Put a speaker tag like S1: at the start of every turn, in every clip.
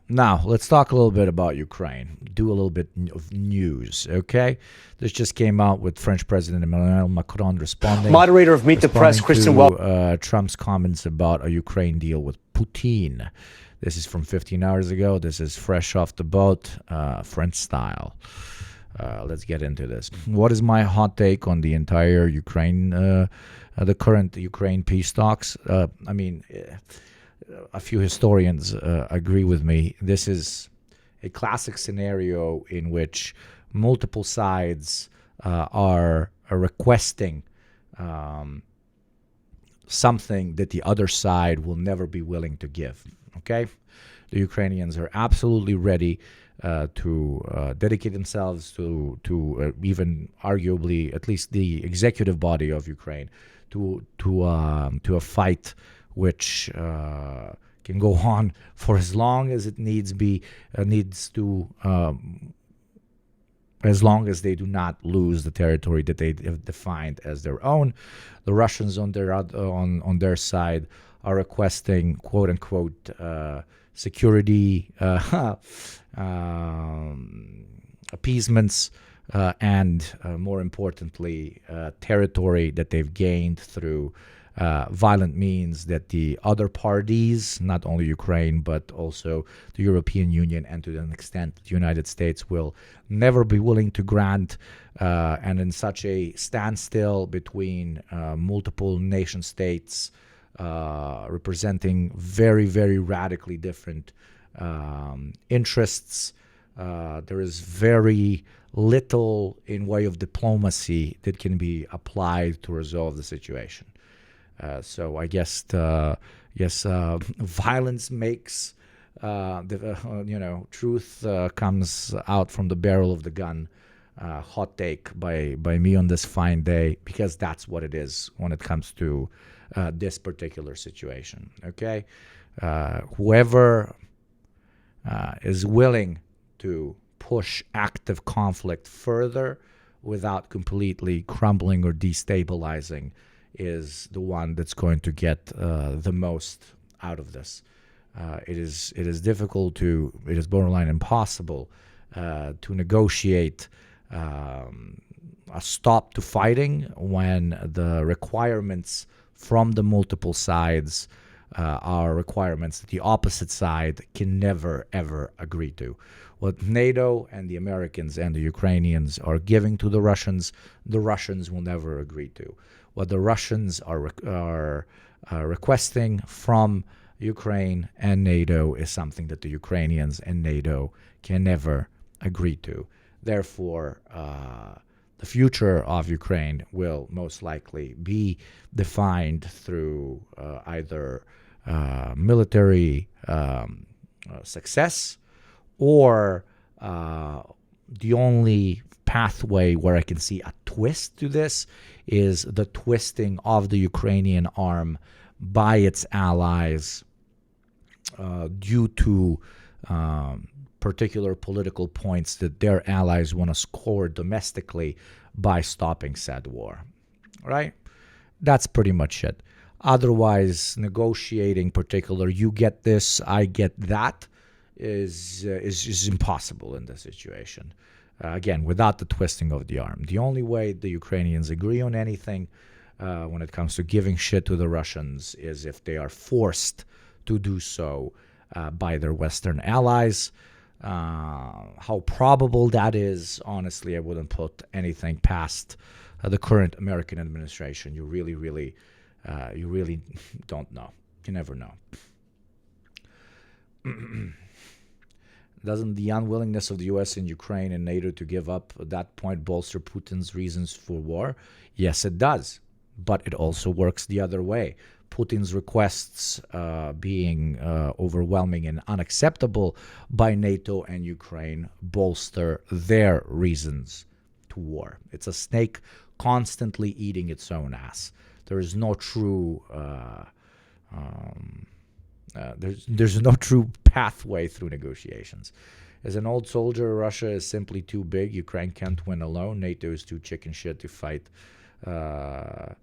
S1: Now, let's talk a little bit about Ukraine. Do a little bit of news, okay? This just came out with French President Emmanuel Macron
S2: Moderator of Meet the Press, Kristen Well.
S1: Trump's comments about a Ukraine deal with Putin. This is from 15 hours ago. This is fresh off the boat, French style. Let's get into this. What is my hot take on the entire Ukraine, the current Ukraine peace talks? A few historians agree with me. This is a classic scenario in which multiple sides are requesting something that the other side will never be willing to give. Okay? The Ukrainians are absolutely ready to dedicate themselves to even arguably, at least the executive body of Ukraine, to a fight which can go on for as long as it needs to, as long as they do not lose the territory that they have defined as their own. The Russians on their side are requesting quote unquote security appeasements and more importantly territory that they've gained through violent means that the other parties, not only Ukraine, but also the European Union and to an extent the United States, will never be willing to grant. And in such a standstill between multiple nation states representing very, very radically different interests, there is very little in way of diplomacy that can be applied to resolve the situation. So I guess violence makes truth comes out from the barrel of the gun. Hot take by me on this fine day, because that's what it is when it comes to this particular situation. Okay, whoever is willing to push active conflict further without completely crumbling or destabilizing is the one that's going to get the most out of this. It is difficult it is borderline impossible to negotiate a stop to fighting when the requirements from the multiple sides are requirements that the opposite side can never, ever agree to. What NATO and the Americans and the Ukrainians are giving to the Russians will never agree to. What the Russians are requesting from Ukraine and NATO is something that the Ukrainians and NATO can never agree to. Therefore, the future of Ukraine will most likely be defined through either military success or the only pathway where I can see a twist to this is the twisting of the Ukrainian arm by its allies due to particular political points that their allies want to score domestically by stopping said war. Right? That's pretty much it. Otherwise, negotiating particular, you get this, I get that, is impossible in this situation. Again, without the twisting of the arm. The only way the Ukrainians agree on anything when it comes to giving shit to the Russians is if they are forced to do so by their Western allies. How probable that is, honestly, I wouldn't put anything past the current American administration. You really don't know. You never know. Doesn't the unwillingness of the U.S. and Ukraine and NATO to give up at that point bolster Putin's reasons for war? Yes, it does. But it also works the other way. Putin's requests being overwhelming and unacceptable by NATO and Ukraine bolster their reasons to war. It's a snake constantly eating its own ass. There is no true there's no true pathway through negotiations. As an old soldier, Russia is simply too big. Ukraine can't win alone. NATO is too chicken shit to fight a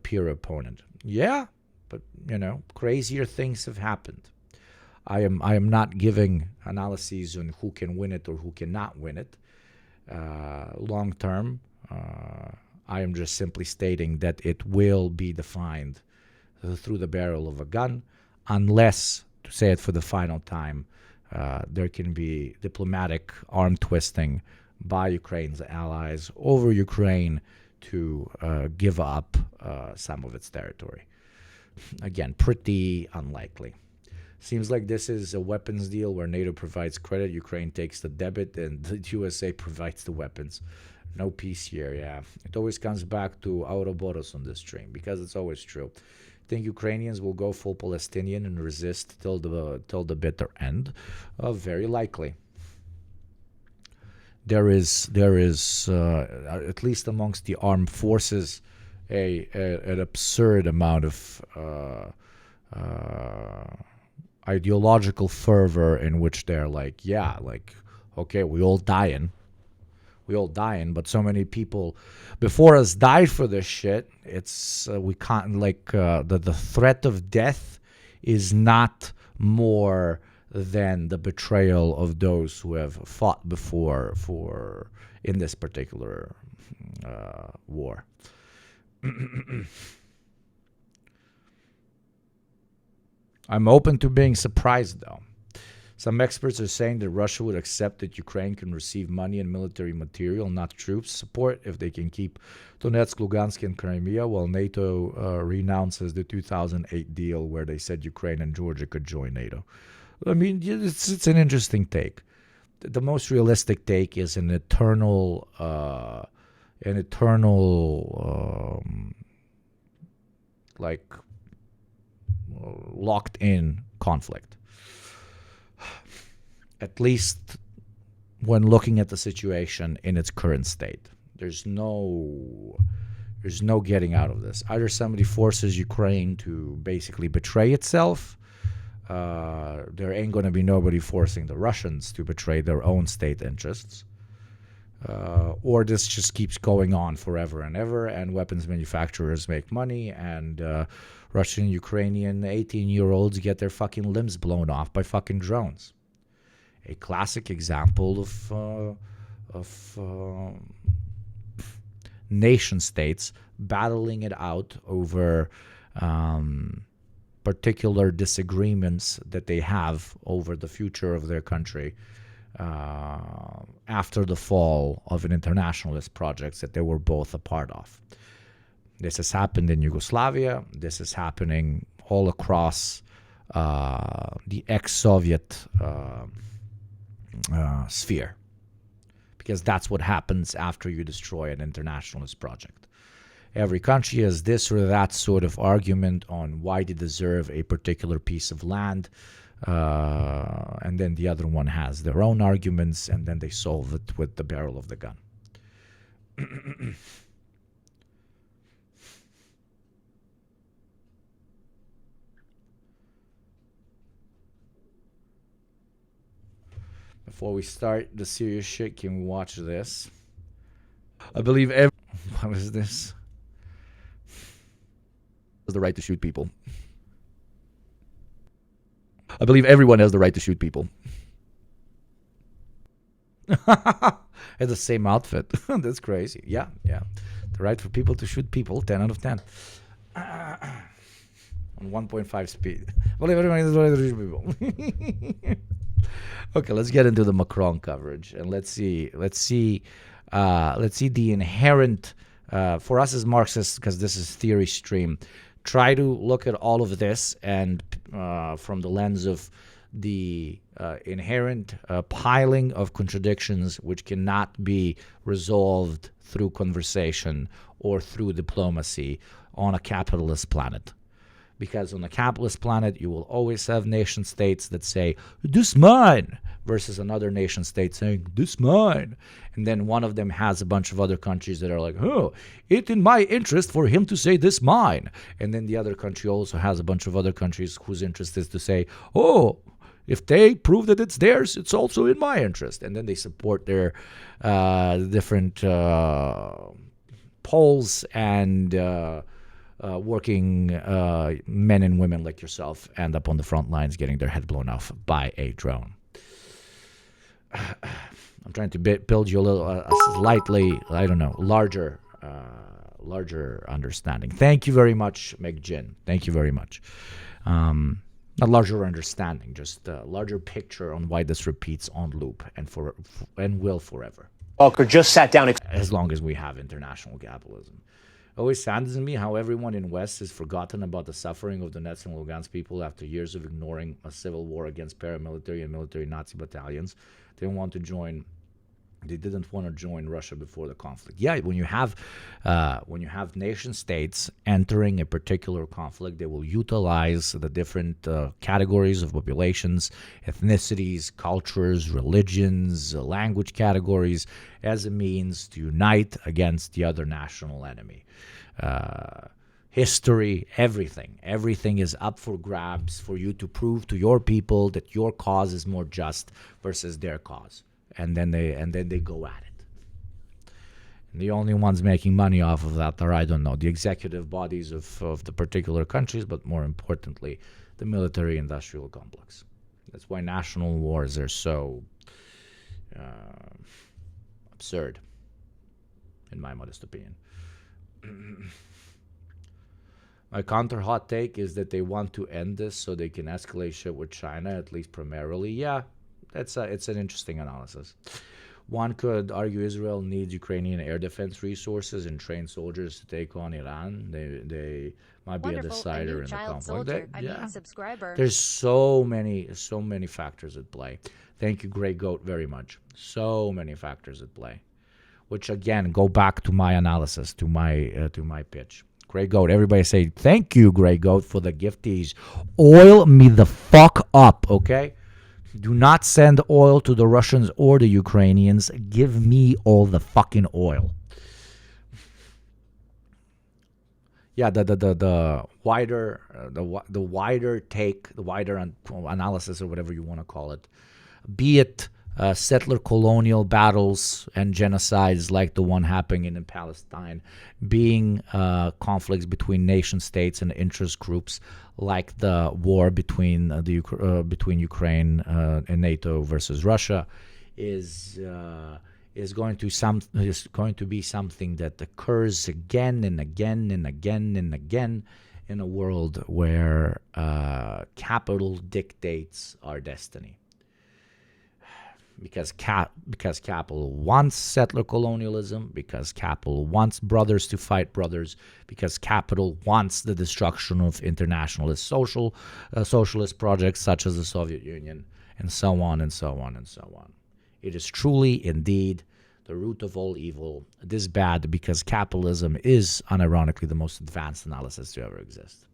S1: peer opponent. Yeah, but crazier things have happened. I am not giving analyses on who can win it or who cannot win it. Long term, I am just simply stating that it will be defined through the barrel of a gun, unless, to say it for the final time, there can be diplomatic arm twisting by Ukraine's allies over Ukraine to give up some of its territory. Again, pretty unlikely. Seems like this is a weapons deal where NATO provides credit, Ukraine takes the debit, and the USA provides the weapons. No peace here, yeah. It always comes back to Ouroboros on this stream, because it's always true. Think Ukrainians will go full Palestinian and resist till the bitter end? Very likely. There is at least amongst the armed forces an absurd amount of ideological fervor in which they're like, okay, we all dying, but so many people before us died for this shit. It's we can't the threat of death is not more than the betrayal of those who have fought before in this particular war. I'm open to being surprised, though. Some experts are saying that Russia would accept that Ukraine can receive money and military material, not troops support, if they can keep Donetsk, Lugansk, and Crimea, while NATO renounces the 2008 deal where they said Ukraine and Georgia could join NATO. I mean, it's an interesting take. The most realistic take is an eternal locked-in conflict. At least when looking at the situation in its current state. There's no getting out of this. Either somebody forces Ukraine to basically betray itself. There ain't going to be nobody forcing the Russians to betray their own state interests. Or this just keeps going on forever and ever, and weapons manufacturers make money, and Russian, Ukrainian 18-year-olds get their fucking limbs blown off by fucking drones. A classic example of nation states battling it out over particular disagreements that they have over the future of their country after the fall of an internationalist project that they were both a part of. This has happened in Yugoslavia. This is happening all across the ex-Soviet sphere, because that's what happens after you destroy an internationalist project. Every country has this or that sort of argument on why they deserve a particular piece of land, and then the other one has their own arguments, and then they solve it with the barrel of the gun. Before we start the serious shit, can we watch this? I believe what is this? Has the right to shoot people. I believe everyone has the right to shoot people. Has the same outfit. That's crazy. Yeah. The right for people to shoot people, 10 out of 10. On 1.5 speed. I believe everyone has the right to shoot people. Okay, let's get into the Macron coverage, and let's see the inherent, for us as Marxists, because this is theory stream, try to look at all of this and from the lens of the inherent piling of contradictions which cannot be resolved through conversation or through diplomacy on a capitalist planet. Because on a capitalist planet, you will always have nation states that say, this mine, versus another nation state saying, this mine. And then one of them has a bunch of other countries that are like, oh, it's in my interest for him to say this mine. And then the other country also has a bunch of other countries whose interest is to say, oh, if they prove that it's theirs, it's also in my interest. And then they support their different polls and working men and women like yourself end up on the front lines getting their head blown off by a drone. I'm trying to build you a slightly, I don't know, larger understanding. Thank you very much, McGinn. Thank you very much. A larger understanding, just a larger picture on why this repeats on loop and will forever.
S2: Walker just sat down.
S1: As long as we have international capitalism. It always saddens me how everyone in West has forgotten about the suffering of Donetsk and Lugansk people after years of ignoring a civil war against paramilitary and military Nazi battalions. They didn't want to join Russia before the conflict. Yeah, when you have nation states entering a particular conflict, they will utilize the different categories of populations, ethnicities, cultures, religions, language categories as a means to unite against the other national enemy. History, everything is up for grabs for you to prove to your people that your cause is more just versus their cause. And then they go at it. And the only ones making money off of that are, I don't know, the executive bodies of the particular countries, but more importantly, the military-industrial complex. That's why national wars are so absurd, in my modest opinion. My counter hot take is that they want to end this so they can escalate shit with China, at least primarily. Yeah. It's an interesting analysis. One could argue Israel needs Ukrainian air defense resources and trained soldiers to take on Iran. They might be a decider in the conflict.
S3: Subscriber.
S1: There's so many factors at play. Thank you, Grey Goat, very much. So many factors at play, which again go back to my analysis, to my pitch. Grey Goat, everybody say thank you, Grey Goat, for the gifties. Oil me the fuck up, okay? Do not send oil to the Russians or the Ukrainians. Give me all the fucking oil. Yeah, the wider take, the wider analysis, or whatever you want to call it, be it settler colonial battles and genocides like the one happening in Palestine, being conflicts between nation states and interest groups like the war between between Ukraine and NATO versus Russia, is going to be something that occurs again and again and again and again in a world where capital dictates our destiny. Because capital wants settler colonialism, because capital wants brothers to fight brothers, because capital wants the destruction of internationalist socialist projects such as the Soviet Union, and so on and so on and so on. It is truly, indeed, the root of all evil. This bad because capitalism is, unironically, the most advanced analysis to ever exist.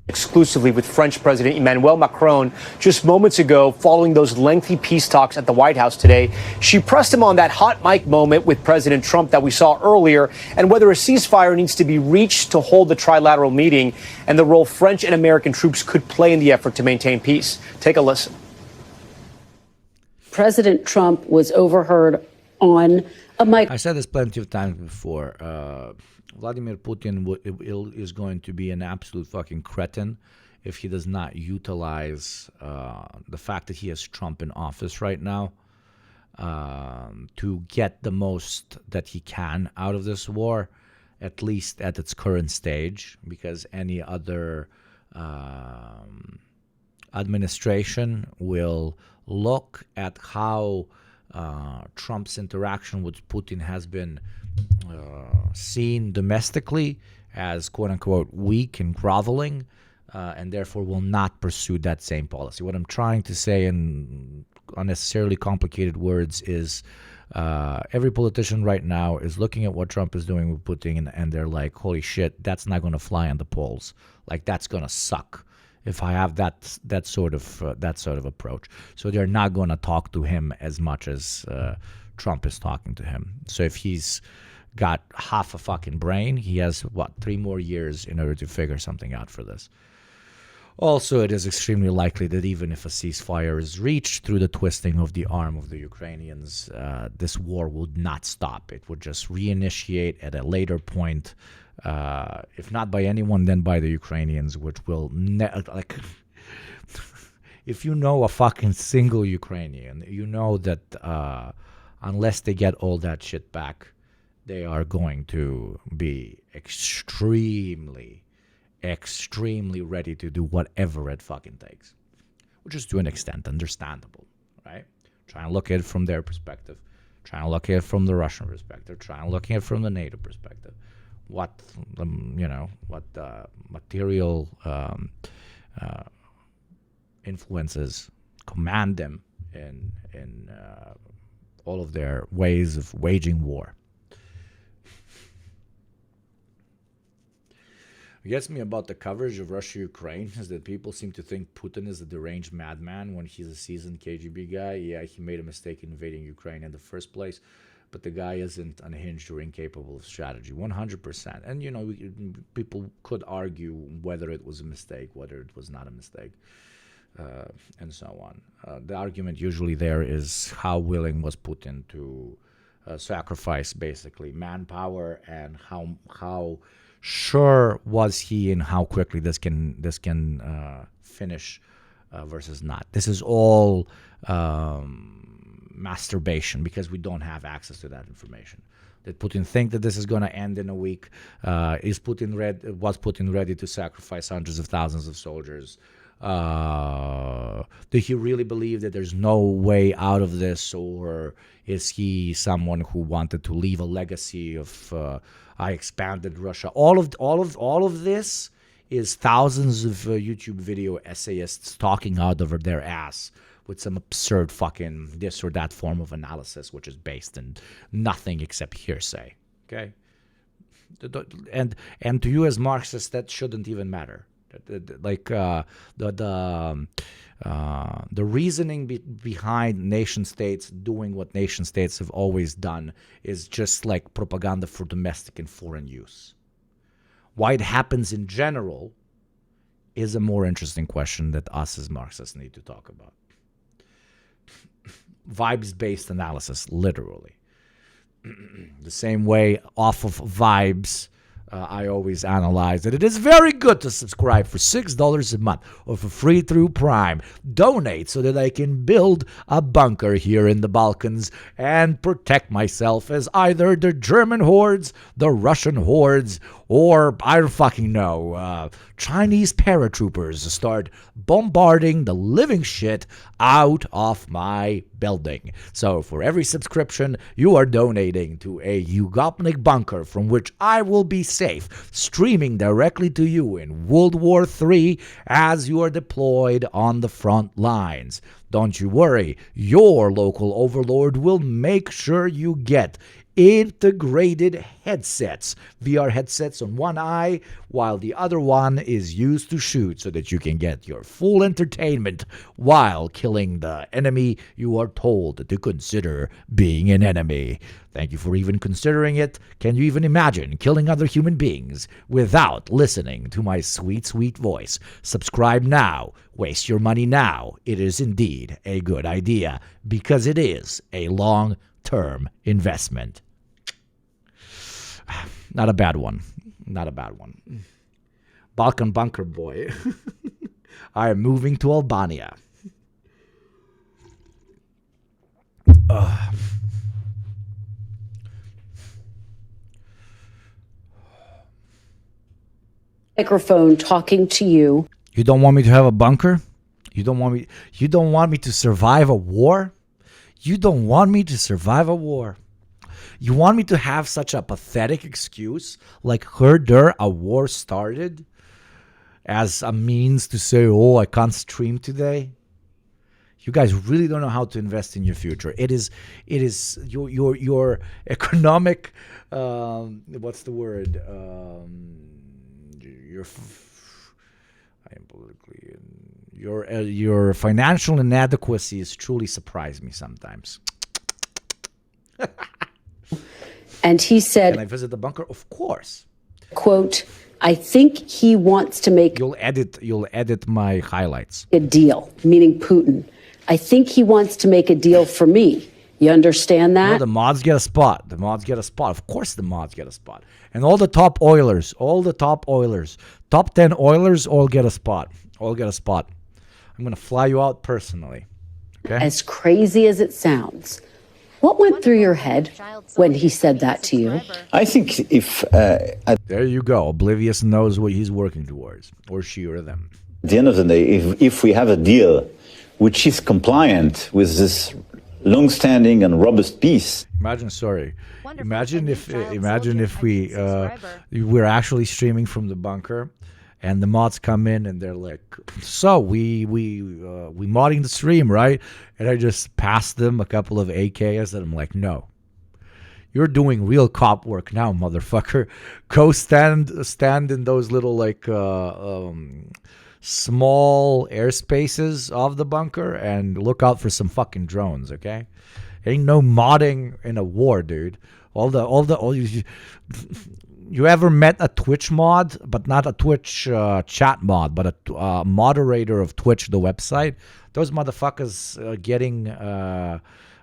S2: Exclusively with French President Emmanuel Macron just moments ago following those lengthy peace talks at the White House today. She pressed him on that hot mic moment with President Trump that we saw earlier and whether a ceasefire needs to be reached to hold the trilateral meeting and the role French and American troops could play in the effort to maintain peace. Take a listen.
S4: President Trump was overheard on a mic.
S1: I said this plenty of times before. Vladimir Putin is going to be an absolute fucking cretin if he does not utilize the fact that he has Trump in office right now to get the most that he can out of this war, at least at its current stage, because any other administration will look at how Trump's interaction with Putin has been seen domestically as quote-unquote weak and groveling, and therefore will not pursue that same policy. What I'm trying to say in unnecessarily complicated words is every politician right now is looking at what Trump is doing with Putin, and they're like, holy shit, that's not going to fly on the polls. Like, that's going to suck if I have that sort of approach. So they're not going to talk to him as much as Trump is talking to him. So if he's got half a fucking brain, he has 3 more years in order to figure something out for this. Also, it is extremely likely that even if a ceasefire is reached through the twisting of the arm of the Ukrainians, this war would not stop. It would just reinitiate at a later point, if not by anyone, then by the Ukrainians, which will like. If you know a fucking single Ukrainian, you know that unless they get all that shit back, they are going to be extremely ready to do whatever it fucking takes, which is to an extent understandable, right? Try and look at it from their perspective. Try and look at it from the Russian perspective. Try and look at it from the NATO perspective. What material influences command them in all of their ways of waging war. What gets me about the coverage of Russia-Ukraine is that people seem to think Putin is a deranged madman when he's a seasoned KGB guy. Yeah, he made a mistake invading Ukraine in the first place, but the guy isn't unhinged or incapable of strategy, 100%. And, you know, people could argue whether it was a mistake, whether it was not a mistake, and so on. The argument usually there is how willing was Putin to sacrifice, basically, manpower, and how sure was he in how quickly this can finish versus not. This is all masturbation because we don't have access to that information. Did Putin think that this is going to end in a week? Was Putin ready to sacrifice hundreds of thousands of soldiers? Did he really believe that there's no way out of this, or is he someone who wanted to leave a legacy of I expanded Russia? All of this is thousands of YouTube video essayists talking out of their ass with some absurd fucking this or that form of analysis, which is based in nothing except hearsay. Okay, and to you as Marxists, that shouldn't even matter. Like the reasoning behind nation states doing what nation states have always done is just like propaganda for domestic and foreign use. Why it happens in general is a more interesting question that us as Marxists need to talk about. Vibes-based analysis, literally. The same way off of vibes, I always analyze that it is very good to subscribe for $6 a month or for free through Prime. Donate so that I can build a bunker here in the Balkans and protect myself as either the German hordes, the Russian hordes, or I don't fucking know, Chinese paratroopers start bombarding the living shit out of my building. So for every subscription, you are donating to a Ugopnik bunker from which I will be safe, streaming directly to you in World War III as you are deployed on the front lines. Don't you worry, your local overlord will make sure you get integrated headsets, VR headsets on one eye, while the other one is used to shoot so that you can get your full entertainment while killing the enemy you are told to consider being an enemy. Thank you for even considering it. Can you even imagine killing other human beings without listening to my sweet, sweet voice? Subscribe now. Waste your money now. It is indeed a good idea because it is a long-term investment. Not a bad one. Not a bad one. Balkan Bunker Boy. I am moving to Albania.
S4: Microphone talking to you.
S1: You don't want me to have a bunker? You don't want me to survive a war? You don't want me to survive a war. You want me to have such a pathetic excuse like herder a war started as a means to say, oh, I can't stream today? You guys really don't know how to invest in your future. It is your economic what's the word? I am politically your financial inadequacies truly surprise me sometimes.
S4: And he said,
S1: Can I visit the bunker? Of course.
S4: quote, I think he wants to make
S1: You'll edit my highlights.
S4: a deal, meaning Putin. I think he wants to make a deal for me. You understand
S1: No,
S4: that?
S1: the mods get a spot. The mods get a spot. Of course the mods get a spot. And all the top Oilers, top 10 Oilers all get a spot. All get a spot. I'm going to fly you out personally. Okay?
S4: As crazy as it sounds, what went through your head when he said that to you?
S3: I think if
S1: There you go. Oblivious knows what he's working towards, or she or them.
S3: at the end of the day, if we have a deal which is compliant with this long-standing and robust peace,
S1: Imagine if we're actually streaming from the bunker, and the mods come in and they're like, "So we modding the stream, right?" And I just pass them a couple of AKs, and I'm like, "No, you're doing real cop work now, motherfucker. Go stand in those little small airspaces of the bunker and look out for some fucking drones, okay? Ain't no modding in a war, dude. You ever met a Twitch mod, but not a Twitch chat mod, but a moderator of Twitch, the website? Those motherfuckers getting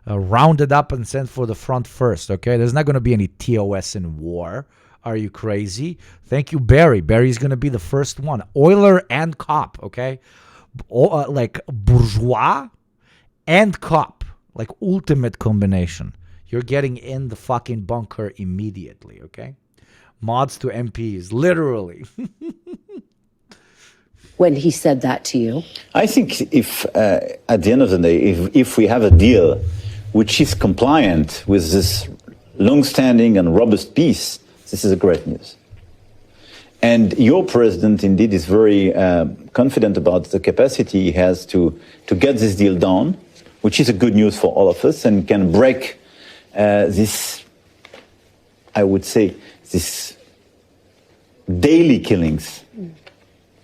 S1: rounded up and sent for the front first, okay? There's not going to be any TOS in war. Are you crazy? Thank you, Barry. Barry's going to be the first one. Oiler and cop, okay? Like bourgeois and cop. Like ultimate combination. You're getting in the fucking bunker immediately, okay? Mods to MPs, literally.
S4: When he said that to you?
S3: I think if at the end of the day, if we have a deal which is compliant with this long-standing and robust peace, this is a great news. And your president indeed is very confident about the capacity he has to get this deal done, which is a good news for all of us and can break this, I would say, this daily killings,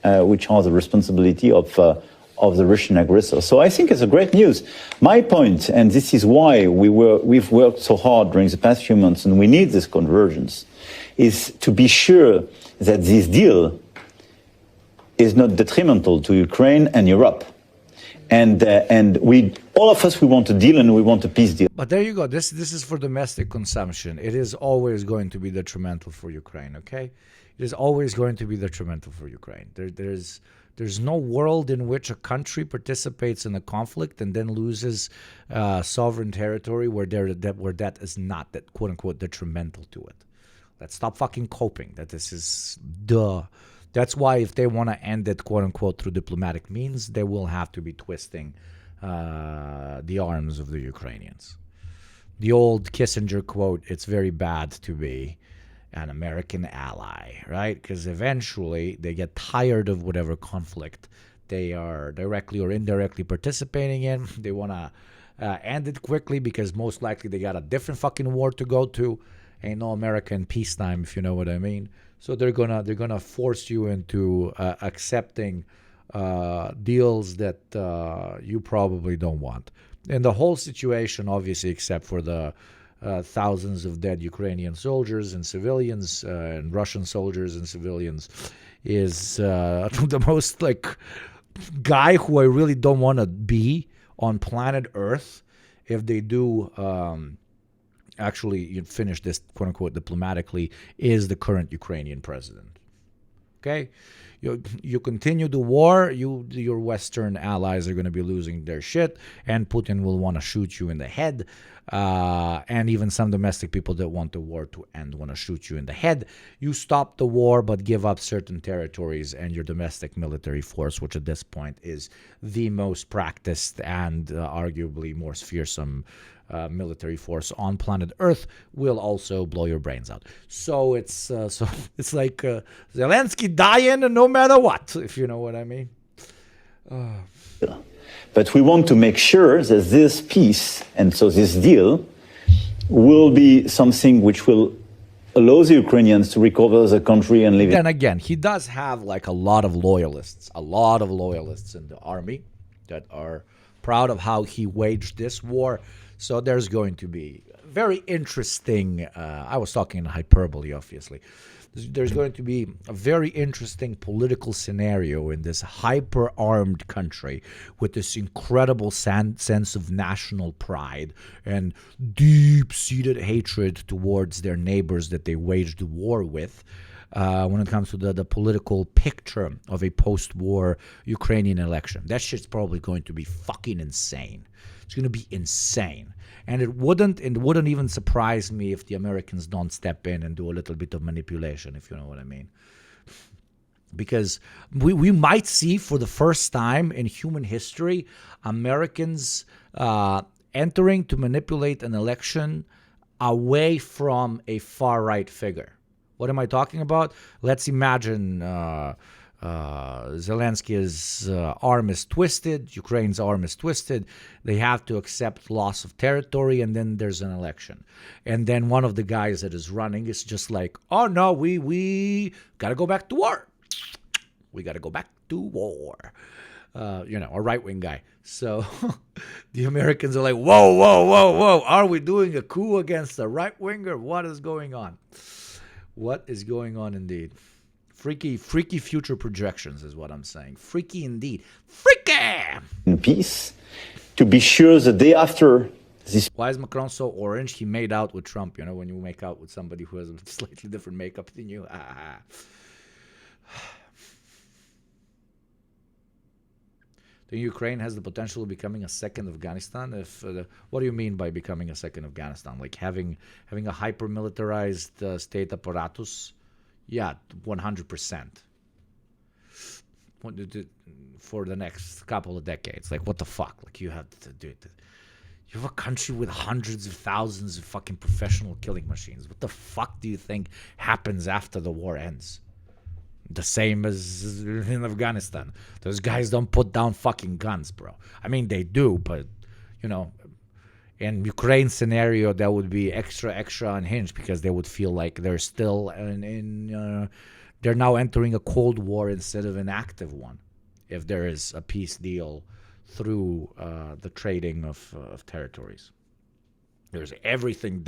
S3: which are the responsibility of the Russian aggressor. So I think it's a great news. My point, and this is why we've worked so hard during the past few months, and we need this convergence, is to be sure that this deal is not detrimental to Ukraine and Europe. And we, all of us, we want a deal and we want a peace deal.
S1: But there you go. This is for domestic consumption. It is always going to be detrimental for Ukraine, okay? It is always going to be detrimental for Ukraine. There's no world in which a country participates in a conflict and then loses sovereign territory where that is not that quote unquote detrimental to it. Let's stop fucking coping that this is duh. That's why if they want to end it quote unquote through diplomatic means, they will have to be twisting the arms of the Ukrainians. The old Kissinger quote, "It's very bad to be an American ally," right? Because eventually they get tired of whatever conflict they are directly or indirectly participating in. They want to end it quickly because most likely they got a different fucking war to go to. Ain't no America in peacetime, if you know what I mean. So they're gonna force you into accepting deals that you probably don't want. And the whole situation, obviously, except for the thousands of dead Ukrainian soldiers and civilians and Russian soldiers and civilians, is the most like guy who I really don't want to be on planet Earth if they do actually finish this quote unquote diplomatically, is the current Ukrainian president. Okay, you continue the war, your Western allies are going to be losing their shit, and Putin will want to shoot you in the head, and even some domestic people that want the war to end want to shoot you in the head. You stop the war, but give up certain territories and your domestic military force, which at this point is the most practiced and arguably more fearsome military force on planet Earth, will also blow your brains out. So it's like Zelensky dying no matter what, if you know what I mean.
S3: But we want to make sure that this peace and so this deal will be something which will allow the Ukrainians to recover the country and live.
S1: Then again, he does have like a lot of loyalists in the army that are proud of how he waged this war. So there's going to be very interesting, I was talking in hyperbole, obviously. there's going to be a very interesting political scenario in this hyper-armed country with this incredible sense of national pride and deep-seated hatred towards their neighbors that they waged the war with. When it comes to the political picture of a post-war Ukrainian election. That shit's probably going to be fucking insane. It's going to be insane. And it wouldn't even surprise me if the Americans don't step in and do a little bit of manipulation, if you know what I mean. Because we might see for the first time in human history Americans entering to manipulate an election away from a far-right figure. What am I talking about? Let's imagine Zelensky's arm is twisted, Ukraine's arm is twisted. They have to accept loss of territory, and then there's an election. And then one of the guys that is running is just like, oh no, we got to go back to war. We got to go back to war. A right-wing guy. So the Americans are like, whoa. Are we doing a coup against a right-winger? What is going on? What is going on indeed? Freaky future projections is what I'm saying. Freaky indeed. Freaky!
S3: In peace, to be sure the day after this.
S1: Why is Macron so orange? He made out with Trump, when you make out with somebody who has a slightly different makeup than you. The Ukraine has the potential of becoming a second Afghanistan. What do you mean by becoming a second Afghanistan? Like having a hyper-militarized state apparatus? Yeah, 100%. For the next couple of decades. Like, what the fuck? Like, you have to do it. You have a country with hundreds of thousands of fucking professional killing machines. What the fuck do you think happens after the war ends? The same as in Afghanistan. Those guys don't put down fucking guns, bro. I mean, they do, but, in Ukraine scenario, that would be extra unhinged because they would feel like they're still they're now entering a Cold War instead of an active one. If there is a peace deal through the trading of territories, there's everything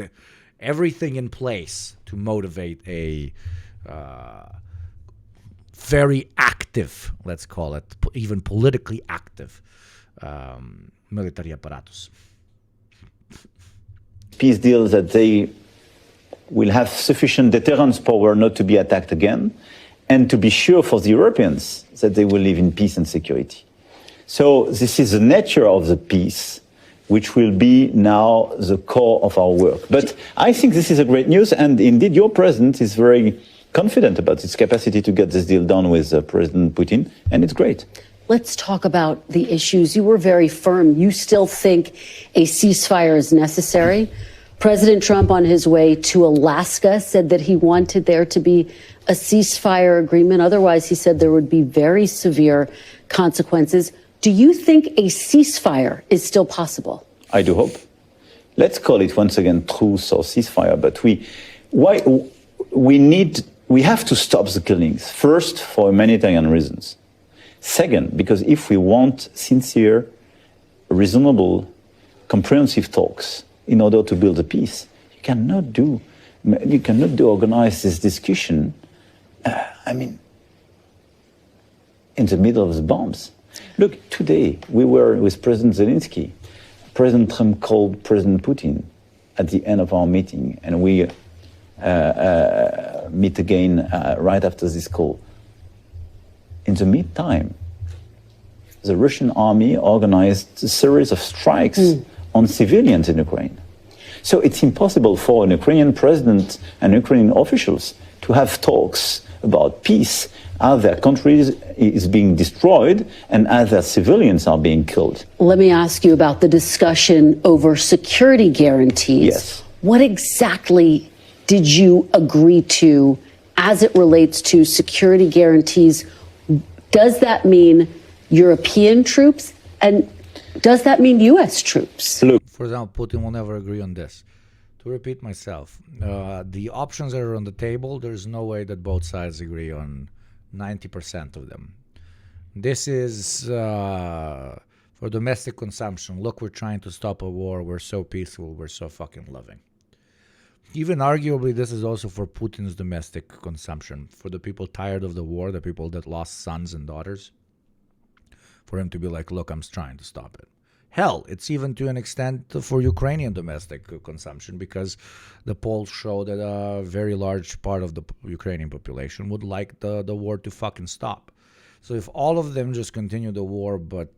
S1: in place to motivate a very active, let's call it, even politically active military apparatus.
S3: Peace deal that they will have sufficient deterrence power not to be attacked again, and to be sure for the Europeans that they will live in peace and security. So this is the nature of the peace, which will be now the core of our work. But I think this is a great news, and indeed your president is very confident about its capacity to get this deal done with President Putin, and it's great.
S4: Let's talk about the issues. You were very firm. You still think a ceasefire is necessary. President Trump, on his way to Alaska, said that he wanted there to be a ceasefire agreement. Otherwise, he said there would be very severe consequences. Do you think a ceasefire is still possible?
S3: I do hope. Let's call it once again truce or ceasefire, but we have to stop the killings. First, for humanitarian reasons. Second, because if we want sincere, reasonable, comprehensive talks in order to build a peace, you cannot organize this discussion, in the middle of the bombs. Look, today we were with President Zelensky. President Trump called President Putin at the end of our meeting, and we meet again right after this call. In the meantime, the Russian army organized a series of strikes on civilians in Ukraine. So it's impossible for an Ukrainian president and Ukrainian officials to have talks about peace as their country is being destroyed and as their civilians are being killed.
S4: Let me ask you about the discussion over security guarantees.
S3: Yes.
S4: What exactly did you agree to as it relates to security guarantees? Does that mean European troops? And does that mean U.S. troops?
S1: For example, Putin will never agree on this. To repeat myself, the options that are on the table, there's no way that both sides agree on 90% of them. This is for domestic consumption. Look, we're trying to stop a war. We're so peaceful. We're so fucking loving. Even arguably, this is also for Putin's domestic consumption, for the people tired of the war, the people that lost sons and daughters, for him to be like, look, I'm trying to stop it. Hell, it's even to an extent for Ukrainian domestic consumption, because the polls show that a very large part of the Ukrainian population would like the war to fucking stop. So if all of them just continue the war, but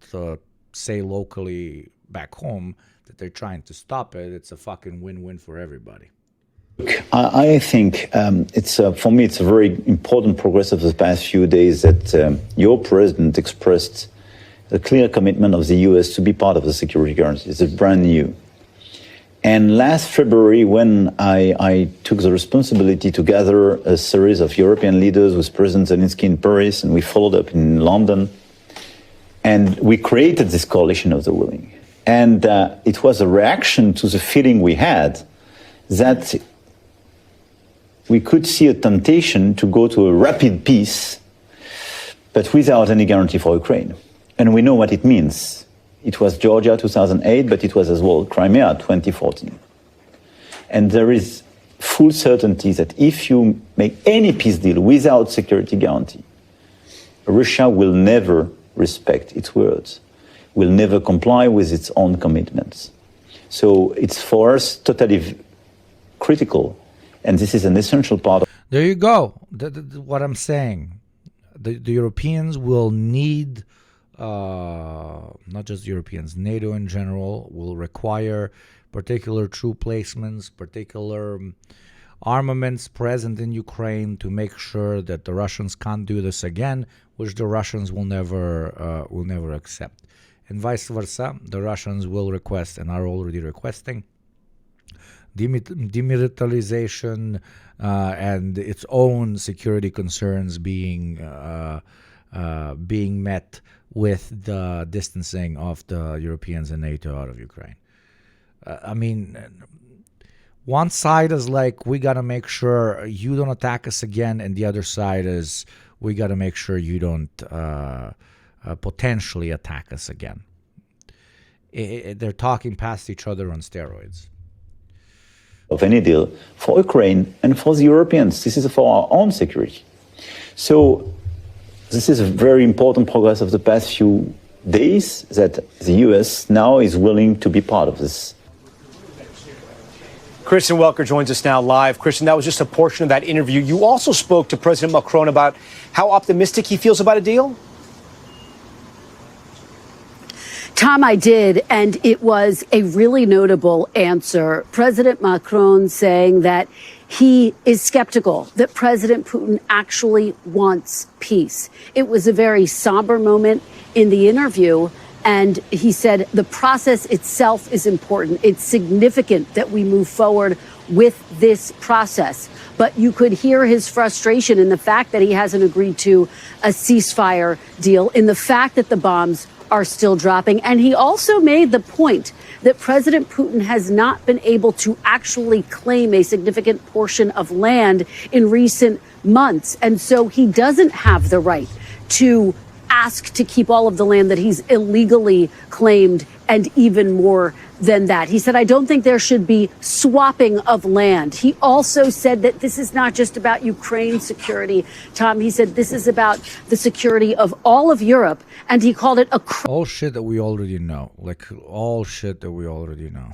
S1: say locally back home that they're trying to stop it, it's a fucking win-win for everybody.
S3: I think for me, it's a very important progress of the past few days that your president expressed a clear commitment of the U.S. to be part of the security guarantee. It's brand new. And last February, when I took the responsibility to gather a series of European leaders with President Zelensky in Paris, and we followed up in London, and we created this coalition of the willing. And it was a reaction to the feeling we had that we could see a temptation to go to a rapid peace, but without any guarantee for Ukraine. And we know what it means. It was Georgia 2008, but it was as well Crimea 2014. And there is full certainty that if you make any peace deal without security guarantee, Russia will never respect its words, will never comply with its own commitments. So it's for us totally critical, and this is an essential part of.
S1: There you go. What I'm saying. The Europeans will need, not just Europeans, NATO in general will require particular troop placements, particular armaments present in Ukraine to make sure that the Russians can't do this again, which the Russians will never accept. And vice versa, the Russians will request and are already requesting demilitarization and its own security concerns being met with the distancing of the Europeans and NATO out of Ukraine. I mean, one side is like, we got to make sure you don't attack us again, and the other side is, we got to make sure you don't potentially attack us again. They're talking past each other on steroids.
S3: Of any deal for Ukraine and for the Europeans. This is for our own security. So this is a very important progress of the past few days, that the US now is willing to be part of this.
S2: Kristen Welker joins us now live. Kristen, that was just a portion of that interview. You also spoke to President Macron about how optimistic he feels about a deal.
S4: Tom, I did, and it was a really notable answer. President Macron saying that he is skeptical that President Putin actually wants peace. It was a very somber moment in the interview, and he said the process itself is important. It's significant that we move forward with this process. But you could hear his frustration in the fact that he hasn't agreed to a ceasefire deal, in the fact that the bombs are still dropping. And he also made the point that President Putin has not been able to actually claim a significant portion of land in recent months. And so he doesn't have the right to ask to keep all of the land that he's illegally claimed, and even more than that. He said, I don't think there should be swapping of land. He also said that this is not just about Ukraine's security, Tom. He said this is about the security of all of Europe, and he called it
S1: all shit that we already know. Like, all shit that we already know.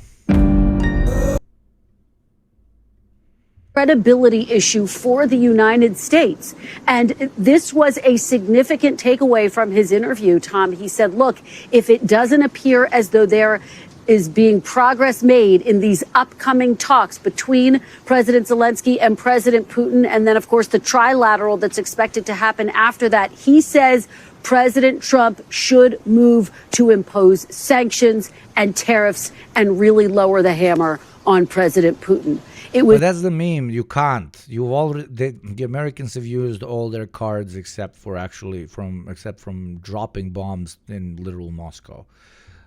S4: Credibility issue for the United States. And this was a significant takeaway from his interview, Tom. He said, look, if it doesn't appear as though there is being progress made in these upcoming talks between President Zelensky and President Putin, and then, of course, the trilateral that's expected to happen after that, he says President Trump should move to impose sanctions and tariffs and really lower the hammer on President Putin.
S1: But that's the meme. You can't. You've already the Americans have used all their cards except from dropping bombs in literal Moscow.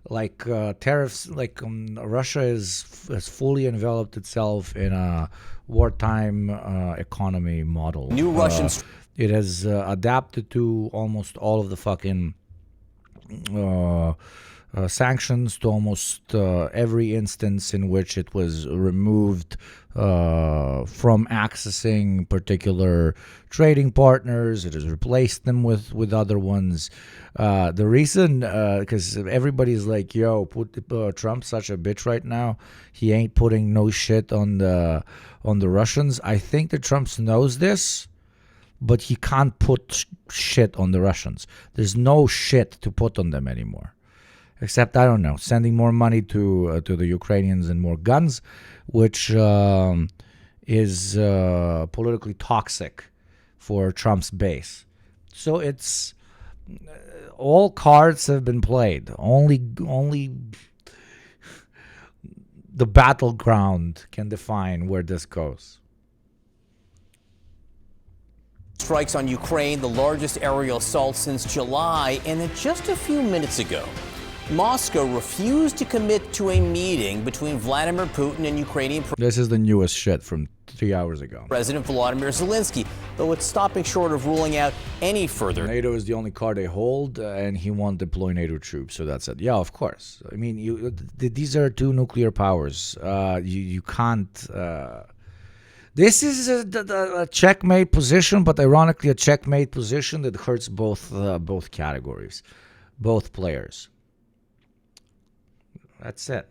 S1: Like tariffs. Like Russia has fully enveloped itself in a wartime economy model.
S2: New Russians.
S1: It has adapted to almost all of the fucking sanctions to almost every instance in which it was removed from accessing particular trading partners. It has replaced them with other ones. The reason, because everybody's like, yo, Trump's such a bitch right now. He ain't putting no shit on the Russians. I think that Trump knows this, but he can't put shit on the Russians. There's no shit to put on them anymore. Except, I don't know, sending more money to the Ukrainians and more guns, which is politically toxic for Trump's base. So it's all cards have been played. Only the battleground can define where this goes.
S5: Strikes on Ukraine, the largest aerial assault since July, and then just a few minutes ago, Moscow refused to commit to a meeting between Vladimir Putin and Ukrainian
S1: This is the newest shit from 3 hours ago.
S5: President Volodymyr Zelensky, though it's stopping short of ruling out any further.
S1: NATO is the only card they hold, and he won't deploy NATO troops, so that's it. Yeah, of course. I mean, these are two nuclear powers. You can't... This is a checkmate position, but ironically a checkmate position that hurts both categories, both players. That's it.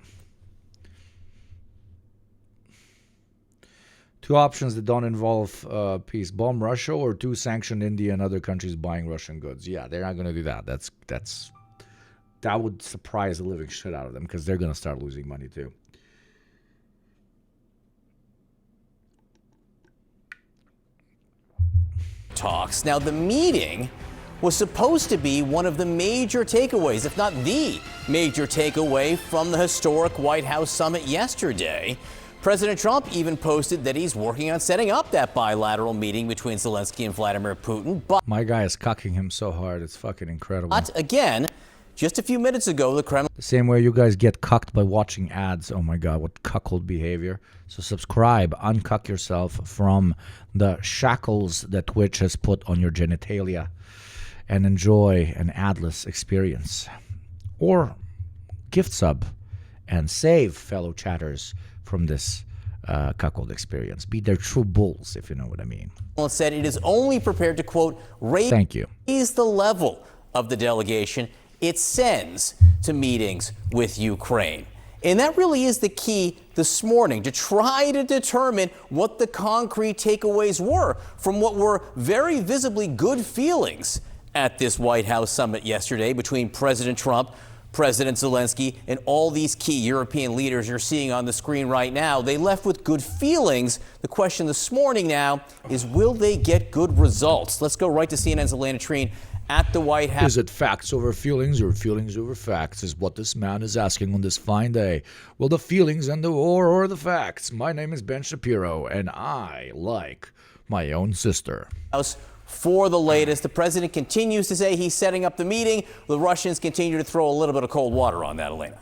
S1: Two options that don't involve peace: bomb Russia, or two, sanction India and other countries buying Russian goods. Yeah, they're not going to do that. That would surprise the living shit out of them, because they're going to start losing money too.
S5: Talks. Now, the meeting was supposed to be one of the major takeaways, if not the major takeaway, from the historic White House summit yesterday. President Trump even posted that he's working on setting up that bilateral meeting between Zelensky and Vladimir Putin. But
S1: my guy is cucking him so hard, it's fucking incredible.
S5: But again, just a few minutes ago, the Kremlin...
S1: The same way you guys get cucked by watching ads. Oh my God, what cuckold behavior. So subscribe, uncuck yourself from the shackles that Twitch has put on your genitalia, and enjoy an adless experience. Or gift sub and save fellow chatters from this cuckold experience. Be their true bulls, if you know what I mean.
S5: Said it is only prepared to, quote,
S1: Thank you.
S5: raise the level of the delegation it sends to meetings with Ukraine. And that really is the key this morning, to try to determine what the concrete takeaways were from what were very visibly good feelings at this White House summit yesterday between President Trump, President Zelensky, and all these key European leaders you're seeing on the screen right now. They left with good feelings. The question this morning now is, will they get good results? Let's go right to CNN's Elena Trine at the White House.
S1: Is it facts over feelings, or feelings over facts, is what this man is asking on this fine day. Well, the feelings and the or the facts. My name is Ben Shapiro, and I like my own sister.
S5: For the latest, the president continues to say he's setting up the meeting. The Russians continue to throw a little bit of cold water on that, Elena.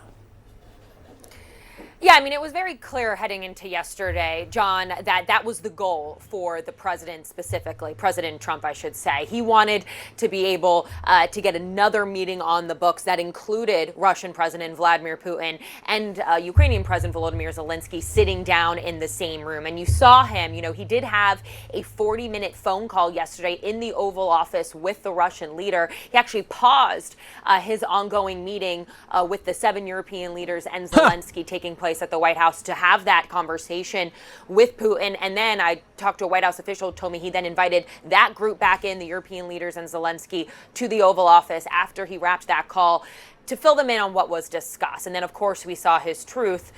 S6: Yeah, I mean, it was very clear heading into yesterday, John, that was the goal for the president specifically, President Trump, I should say. He wanted to be able to get another meeting on the books that included Russian President Vladimir Putin and Ukrainian President Volodymyr Zelensky sitting down in the same room. And you saw him, he did have a 40-minute phone call yesterday in the Oval Office with the Russian leader. He actually paused his ongoing meeting with the 7 European leaders and Zelensky taking place at the White House to have that conversation with Putin. And then I talked to a White House official who told me he then invited that group back in, the European leaders and Zelensky, to the Oval Office after he wrapped that call to fill them in on what was discussed. And then, of course, we saw his Truth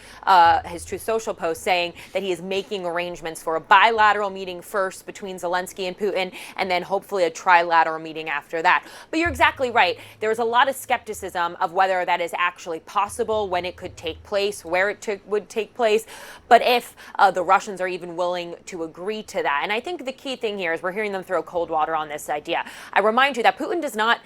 S6: Social post saying that he is making arrangements for a bilateral meeting first between Zelensky and Putin, and then hopefully a trilateral meeting after that. But you're exactly right. There was a lot of skepticism of whether that is actually possible, when it could take place, where it would take place, but if the Russians are even willing to agree to that. And I think the key thing here is we're hearing them throw cold water on this idea. I remind you that Putin does not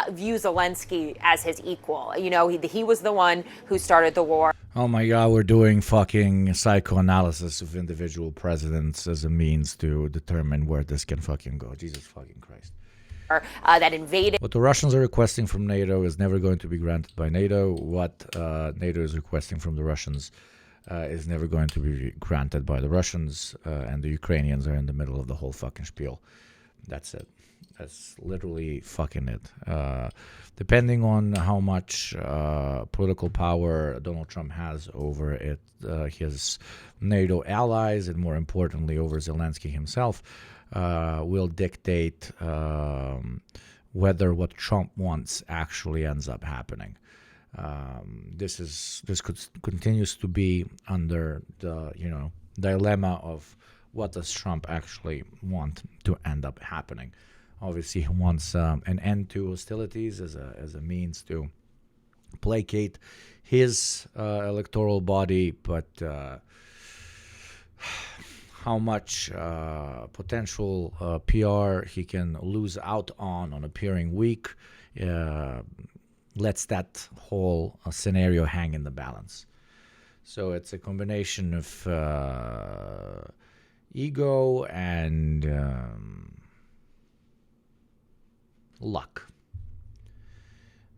S6: view Zelensky as his equal. He was the one who started the war.
S1: Oh my God, we're doing fucking psychoanalysis of individual presidents as a means to determine where this can fucking go. Jesus fucking Christ.
S6: that invaded.
S1: What the Russians are requesting from NATO is never going to be granted by NATO. What NATO is requesting from the Russians is never going to be granted by the Russians, and the Ukrainians are in the middle of the whole fucking spiel. That's it. That's literally fucking it. Depending on how much political power Donald Trump has over it, his NATO allies, and more importantly over Zelensky himself, will dictate whether what Trump wants actually ends up happening. This continues to be under the dilemma of what does Trump actually want to end up happening. Obviously, he wants an end to hostilities as a means to placate his electoral body, but how much potential PR he can lose out on appearing weak lets that whole scenario hang in the balance. So it's a combination of ego and luck.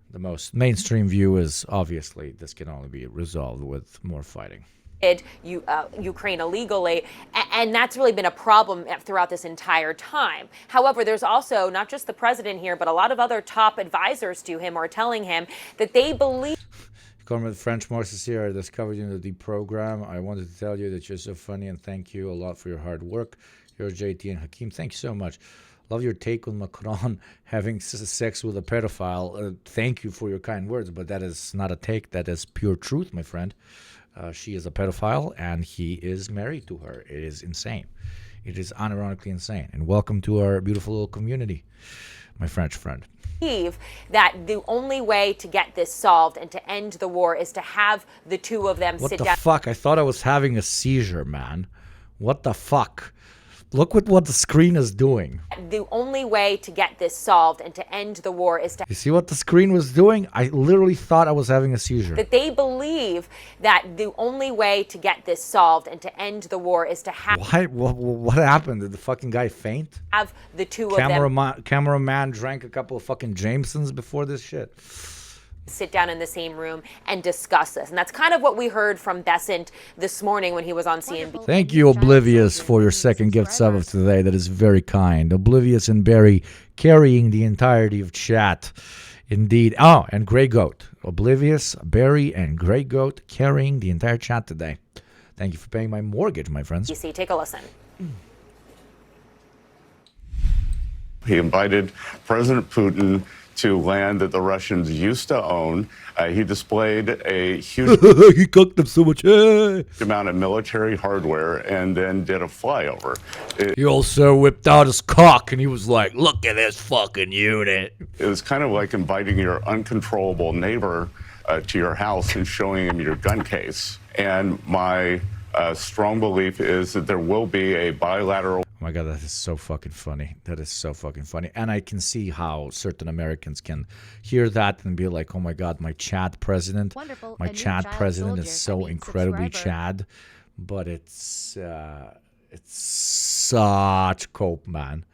S1: The most mainstream view is obviously this can only be resolved with more fighting.
S6: Ukraine illegally, and that's really been a problem throughout this entire time. However, there's also not just the president here, but a lot of other top advisors to him are telling him that they believe.
S1: Comrade French Morses here. I discovered you in the deep program. I wanted to tell you that you're so funny and thank you a lot for your hard work. You're JT and Hakeem. Thank you so much. Love your take on Macron having sex with a pedophile. Thank you for your kind words, but that is not a take. That is pure truth, my friend. She is a pedophile, and he is married to her. It is insane. It is unironically insane. And welcome to our beautiful little community, my French friend.
S6: That the only way to get this solved and to end the war is to have the two of them sit down.
S1: What the fuck? I thought I was having a seizure, man. What the fuck? Look at what the screen is doing.
S6: The only way to get this solved and to end the war is to...
S1: You see what the screen was doing? I literally thought I was having a seizure.
S6: That they believe that the only way to get this solved and to end the war is to have...
S1: What happened? Did the fucking guy faint?
S6: Have the two of them...
S1: Cameraman drank a couple of fucking Jamesons before this shit.
S6: Sit down in the same room and discuss this. And that's kind of what we heard from Bessent this morning when he was on CNBC.
S1: Thank you, Oblivious, for your second gift sub of today. That is very kind. Oblivious and Barry carrying the entirety of chat. Indeed. Oh, and Grey Goat. Oblivious, Barry, and Grey Goat carrying the entire chat today. Thank you for paying my mortgage, my friends.
S6: Take a listen.
S7: He invited President Putin to land that the Russians used to own. He displayed a huge
S1: he cooked them so much
S7: amount of military hardware and then did a flyover.
S1: He also whipped out his cock and he was like, look at this fucking unit.
S7: It was kind of like inviting your uncontrollable neighbor to your house and showing him your gun case. And my strong belief is that there will be a bilateral...
S1: Oh my God, that is so fucking funny. That is so fucking funny. And I can see how certain Americans can hear that and be like, oh my God, my Chad president.
S8: Wonderful.
S1: My Chad president is so incredibly Chad. But it's such cope, man.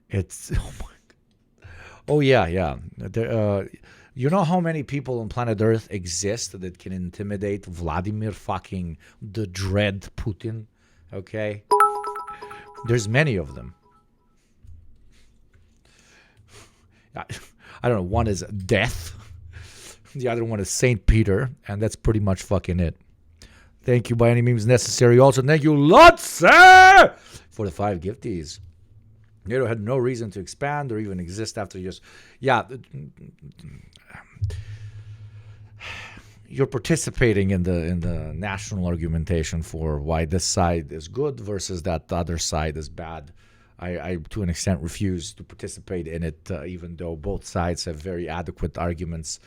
S1: It's, oh my God. Oh yeah, yeah. You know how many people on planet Earth exist that can intimidate Vladimir fucking the Dread Putin? Okay? There's many of them. I don't know. One is death. The other one is Saint Peter. And that's pretty much fucking it. Thank you by any means necessary. Also, thank you, Lotsa, for the 5 gifties. NATO had no reason to expand or even exist after just... Yeah. You're participating in the national argumentation for why this side is good versus that the other side is bad. I to an extent refuse to participate in it, even though both sides have very adequate arguments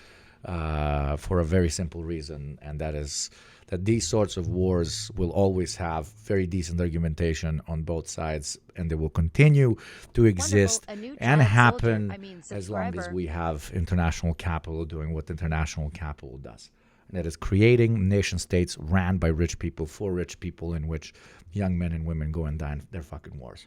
S1: for a very simple reason, and that is that these sorts of wars will always have very decent argumentation on both sides, and they will continue to exist and happen as long as we have international capital doing what international capital does. And that is creating nation states ran by rich people for rich people in which young men and women go and die in their fucking wars.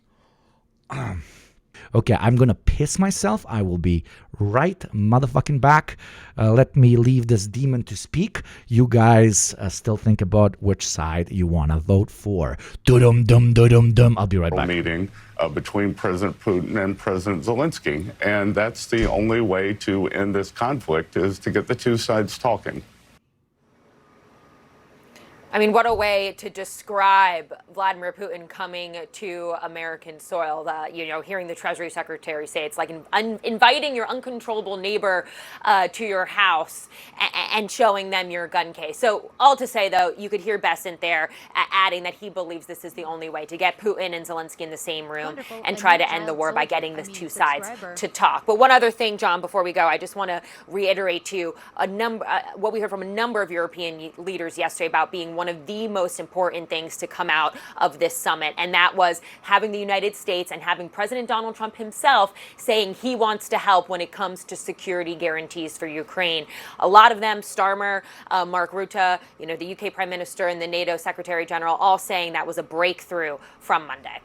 S1: Okay, I'm gonna piss myself. I will be right motherfucking back. Let me leave this demon to speak. You guys still think about which side you wanna vote for. Dum dum dum dum. I'll be right back.
S7: Meeting between President Putin and President Zelensky. And that's the only way to end this conflict, is to get the two sides talking.
S6: I mean, what a way to describe Vladimir Putin coming to American soil. Hearing the Treasury Secretary say it's like inviting your uncontrollable neighbor to your house and showing them your gun case. So all to say, though, you could hear Bessent there adding that he believes this is the only way to get Putin and Zelensky in the same room and try to end the war by getting the two sides to talk. But one other thing, John, before we go, I just want to reiterate to you what we heard from a number of European leaders yesterday about being one of the most important things to come out of this summit. And that was having the United States and having President Donald Trump himself saying he wants to help when it comes to security guarantees for Ukraine. A lot of them, Starmer, Mark Rutte, the UK Prime Minister and the NATO Secretary General, all saying that was a breakthrough from Monday.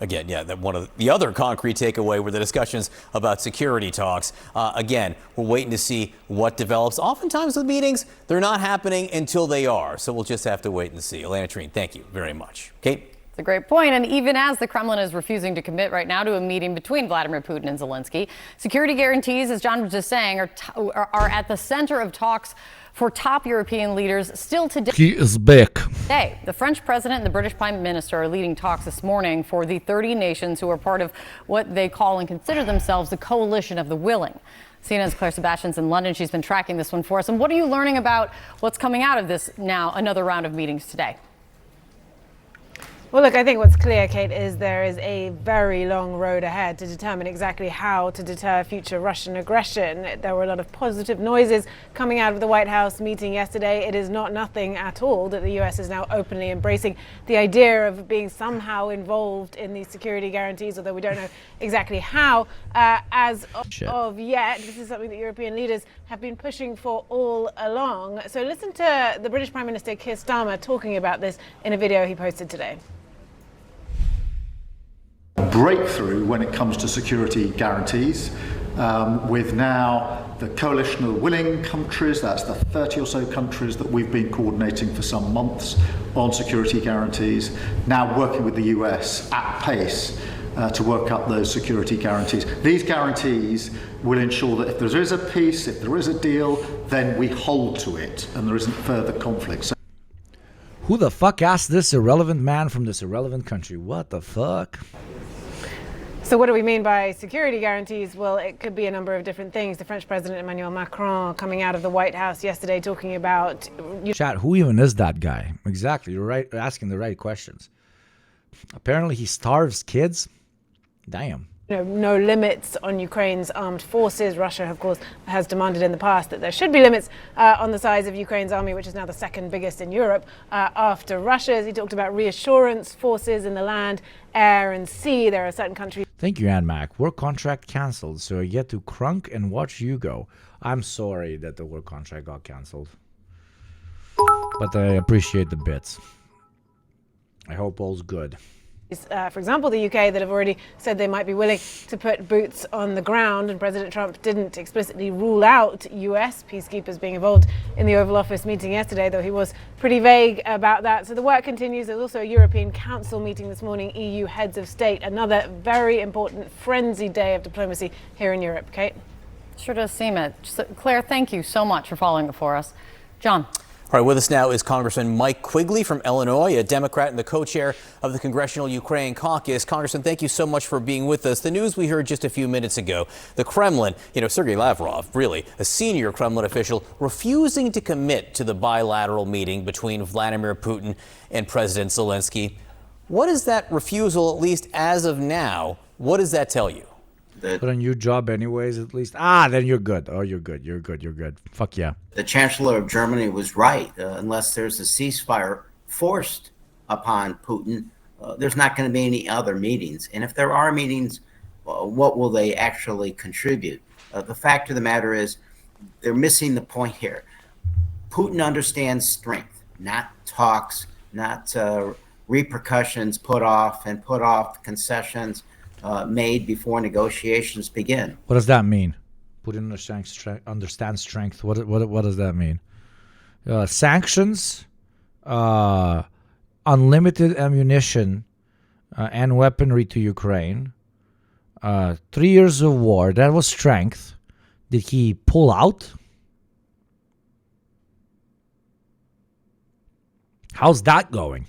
S5: Again, yeah, that one of the other concrete takeaway were the discussions about security talks. Again, we're waiting to see what develops. Oftentimes with meetings, they're not happening until they are. So we'll just have to wait and see. Elena Trine, thank you very much. Kate?
S8: It's a great point. And even as the Kremlin is refusing to commit right now to a meeting between Vladimir Putin and Zelensky, security guarantees, as John was just saying, are at the center of talks for top European leaders still today.
S1: He is back.
S8: Today, the French president and the British prime minister are leading talks this morning for the 30 nations who are part of what they call and consider themselves the coalition of the willing. CNN's Claire Sebastian's in London. She's been tracking this one for us. And what are you learning about what's coming out of this now, another round of meetings today?
S9: Well, look, I think what's clear, Kate, is there is a very long road ahead to determine exactly how to deter future Russian aggression. There were a lot of positive noises coming out of the White House meeting yesterday. It is not nothing at all that the U.S. is now openly embracing the idea of being somehow involved in these security guarantees, although we don't know exactly how. As of yet, this is something that European leaders have been pushing for all along. So listen to the British Prime Minister Keir Starmer talking about this in a video he posted today.
S10: Breakthrough when it comes to security guarantees, with now the coalition of willing countries, that's the 30 or so countries that we've been coordinating for some months on security guarantees, now working with the US at pace to work up those security guarantees. These guarantees will ensure that if there is a peace, if there is a deal, then we hold to it and there isn't further conflict. So
S1: who the fuck asked this irrelevant man from this irrelevant country? What the fuck?
S9: So what do we mean by security guarantees? Well, it could be a number of different things. The French President Emmanuel Macron coming out of the White House yesterday talking about...
S1: Chat, who even is that guy? Exactly, you're right, asking the right questions. Apparently he starves kids. Damn.
S9: No limits on Ukraine's armed forces. Russia, of course, has demanded in the past that there should be limits on the size of Ukraine's army, which is now the second biggest in Europe after Russia's. He talked about reassurance forces in the land, air and sea. There are certain countries.
S1: Thank you, Anmac. Work contract cancelled, so I get to crunk and watch you go. I'm sorry that the work contract got cancelled, but I appreciate the bits. I hope all's good.
S9: For example, the UK that have already said they might be willing to put boots on the ground, and President Trump didn't explicitly rule out US peacekeepers being involved in the Oval Office meeting yesterday, though he was pretty vague about that. So the work continues. There's also a European Council meeting this morning, EU heads of state, another very important frenzied day of diplomacy here in Europe. Kate?
S8: Sure does seem it. So, Claire, thank you so much for following it for us. John?
S5: All right, with us now is Congressman Mike Quigley from Illinois, a Democrat and the co-chair of the Congressional Ukraine Caucus. Congressman, thank you so much for being with us. The news we heard just a few minutes ago, the Kremlin, Sergei Lavrov, really a senior Kremlin official, refusing to commit to the bilateral meeting between Vladimir Putin and President Zelensky. What is that refusal, at least as of now, what does that tell you?
S1: Put a new job anyways, at least. Then you're good. Oh, you're good. You're good. You're good. Fuck yeah.
S11: The Chancellor of Germany was right. Unless there's a ceasefire forced upon Putin, there's not going to be any other meetings. And if there are meetings, what will they actually contribute? The fact of the matter is they're missing the point here. Putin understands strength, not talks, not repercussions, put off concessions. made before negotiations begin.
S1: What does that mean? Putin understands strength. What does that mean? Sanctions, unlimited ammunition and weaponry to Ukraine, 3 years of war. That was strength. Did he pull out? How's that going?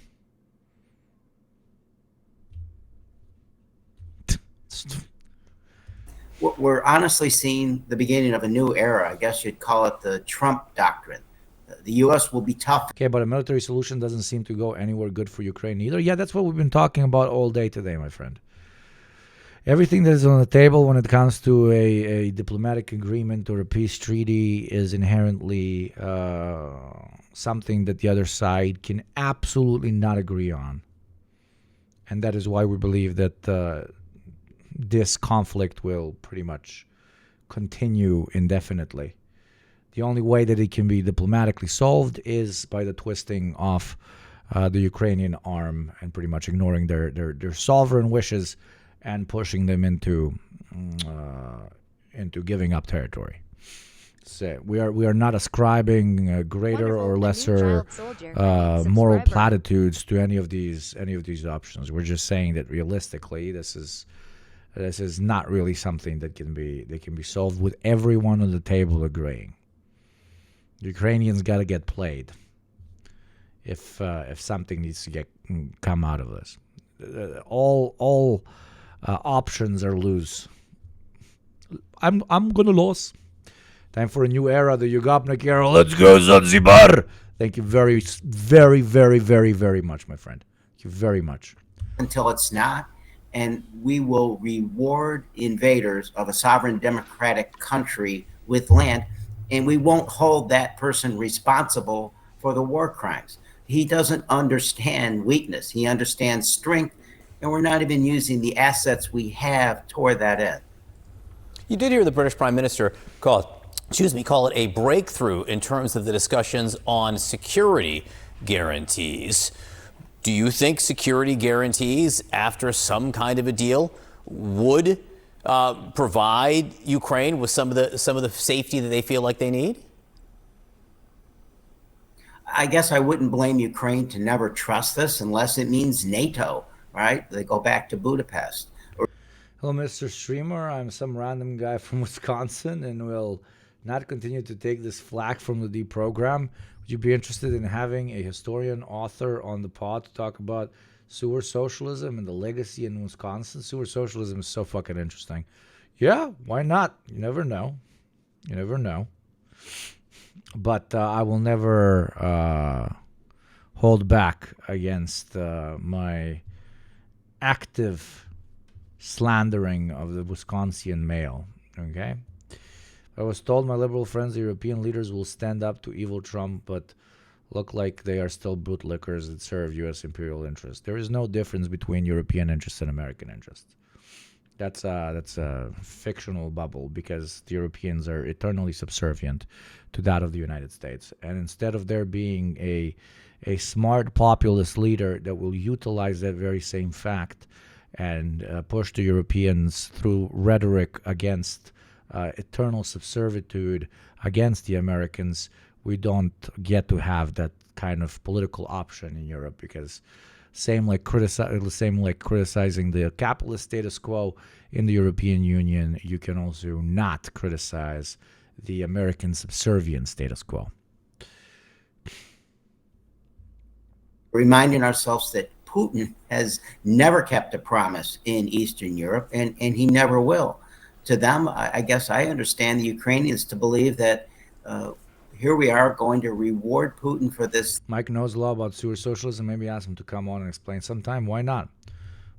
S11: We're honestly seeing the beginning of a new era. I guess you'd call it the Trump doctrine. The U.S. will be tough.
S1: Okay, but a military solution doesn't seem to go anywhere good for Ukraine either. Yeah, that's what we've been talking about all day today, my friend. Everything that is on the table when it comes to a diplomatic agreement or a peace treaty is inherently something that the other side can absolutely not agree on. And that is why we believe that this conflict will pretty much continue indefinitely. The only way that it can be diplomatically solved is by the twisting of the Ukrainian arm and pretty much ignoring their sovereign wishes and pushing them into giving up territory. So we are not ascribing greater or lesser moral platitudes to any of these options. We're just saying that realistically, this is not really something that can be solved with everyone on the table agreeing. The Ukrainians got to get played if something needs to come out of this. All options are loose. I'm gonna lose. Time for a new era, the Yugopnik era. Let's go, Zanzibar. Thank you very, very, very, very, very much, my friend. Thank you very much.
S11: Until it's not, and we will reward invaders of a sovereign democratic country with land, and we won't hold that person responsible for the war crimes. He doesn't understand weakness. He understands strength, and we're not even using the assets we have toward that end.
S5: You did hear the British Prime Minister call it a breakthrough in terms of the discussions on security guarantees. Do you think security guarantees after some kind of a deal would provide Ukraine with some of the safety that they feel like they need?
S11: I guess I wouldn't blame Ukraine to never trust this unless it means NATO, right? They go back to Budapest.
S1: Hello, Mr. Streamer. I'm some random guy from Wisconsin and will not continue to take this flack from the D program. Would you be interested in having a historian author on the pod to talk about sewer socialism and the legacy in Wisconsin? Sewer socialism is so fucking interesting. Yeah, why not? You never know. You never know. But I will never hold back against my active slandering of the Wisconsin male. Okay? I was told my liberal friends, the European leaders, will stand up to evil Trump, but look like they are still bootlickers that serve U.S. imperial interests. There is no difference between European interests and American interests. That's a fictional bubble because the Europeans are eternally subservient to that of the United States. And instead of there being a smart populist leader that will utilize that very same fact and push the Europeans through rhetoric against eternal subservitude against the Americans, we don't get to have that kind of political option in Europe because same like criticizing the capitalist status quo in the European Union, you can also not criticize the American subservient status quo.
S11: Reminding ourselves that Putin has never kept a promise in Eastern Europe, and he never will. To them, I guess I understand the Ukrainians to believe that here we are going to reward Putin for this.
S1: Mike knows a lot about sewer socialism. Maybe ask him to come on and explain sometime. Why not?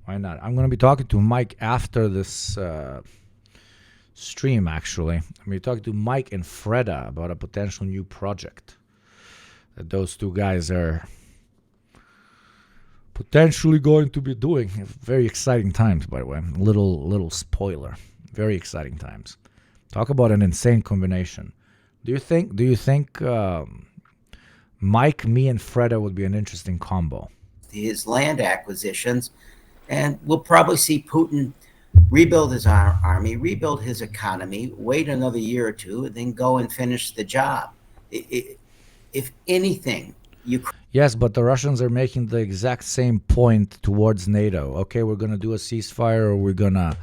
S1: Why not? I'm going to be talking to Mike after this stream, actually. I'm going to be talking to Mike and Freda about a potential new project that those two guys are potentially going to be doing. Very exciting times, by the way. Little spoiler. Very exciting times. Talk about an insane combination. Do you think Mike, me, and Freda would be an interesting combo?
S11: His land acquisitions, and we'll probably see Putin rebuild his army, rebuild his economy, wait another year or two, and then go and finish the job. If anything,
S1: Yes, but the Russians are making the exact same point towards NATO. Okay, we're going to do a ceasefire, or we're going to